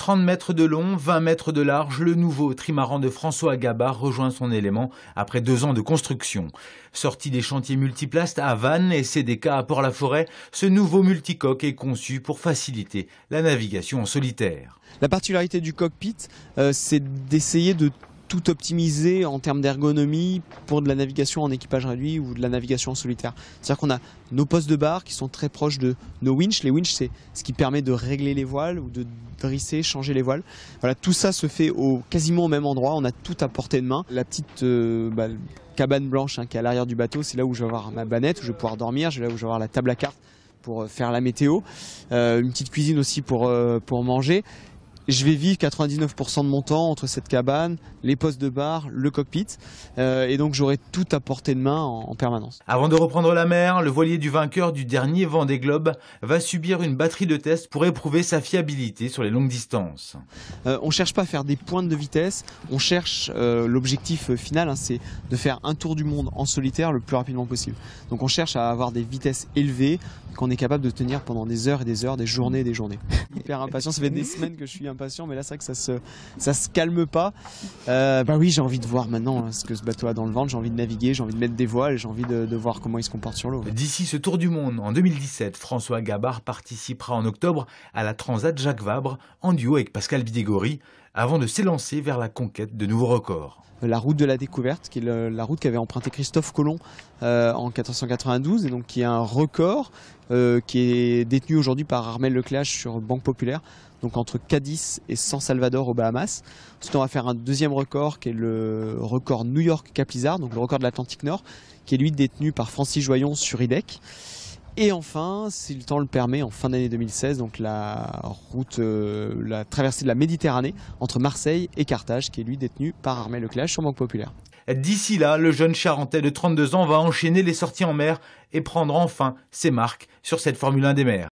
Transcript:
30 mètres de long, 20 mètres de large, le nouveau trimaran de François Gabard rejoint son élément après 2 ans de construction. Sorti des chantiers multiplaces à Vannes et CDK à Port-la-Forêt, ce nouveau multicoque est conçu pour faciliter la navigation en solitaire. La particularité du cockpit, c'est d'essayer de tout optimiser en termes d'ergonomie pour de la navigation en équipage réduit ou de la navigation en solitaire. C'est-à-dire qu'on a nos postes de barre qui sont très proches de nos winches. Les winches, c'est ce qui permet de régler les voiles ou de drisser, changer les voiles. Voilà, tout ça se fait quasiment au même endroit. On a tout à portée de main. La petite cabane blanche qui est à l'arrière du bateau, c'est là où je vais avoir ma bannette, où je vais pouvoir dormir. C'est là où je vais avoir la table à cartes pour faire la météo. Une petite cuisine aussi pour manger. Je vais vivre 99% de mon temps entre cette cabane, les postes de bar, le cockpit, et donc j'aurai tout à portée de main en permanence. Avant de reprendre la mer, le voilier du vainqueur du dernier Vendée Globe va subir une batterie de tests pour éprouver sa fiabilité sur les longues distances. On ne cherche pas à faire des pointes de vitesse, on cherche l'objectif final, c'est de faire un tour du monde en solitaire le plus rapidement possible. Donc on cherche à avoir des vitesses élevées qu'on est capable de tenir pendant des heures et des heures, des journées et des journées. Hyper impatient, ça fait des semaines que je suis impatient, mais là c'est vrai que ça se calme pas. Oui, j'ai envie de voir maintenant ce que ce bateau a dans le ventre, j'ai envie de naviguer, j'ai envie de mettre des voiles, j'ai envie de voir comment il se comporte sur l'eau. D'ici ce tour du monde en 2017, François Gabard participera en octobre à la Transat Jacques Vabre en duo avec Pascal Bidégory avant de s'élancer vers la conquête de nouveaux records. La route de la découverte, qui est la route qu'avait emprunté Christophe Colomb en 1492, et donc qui est un record qui est détenu aujourd'hui par Armel Lecléache sur Banque Populaire, donc entre Cadiz et San Salvador aux Bahamas. Ensuite, on va faire un deuxième record qui est le record New York-Cap Lizard, donc le record de l'Atlantique Nord, qui est lui détenu par Francis Joyon sur IDEC. Et enfin, si le temps le permet, en fin d'année 2016, donc la traversée de la Méditerranée entre Marseille et Carthage, qui est lui détenu par Armel Lecléache sur Banque Populaire. D'ici là, le jeune Charentais de 32 ans va enchaîner les sorties en mer et prendre enfin ses marques sur cette Formule 1 des mers.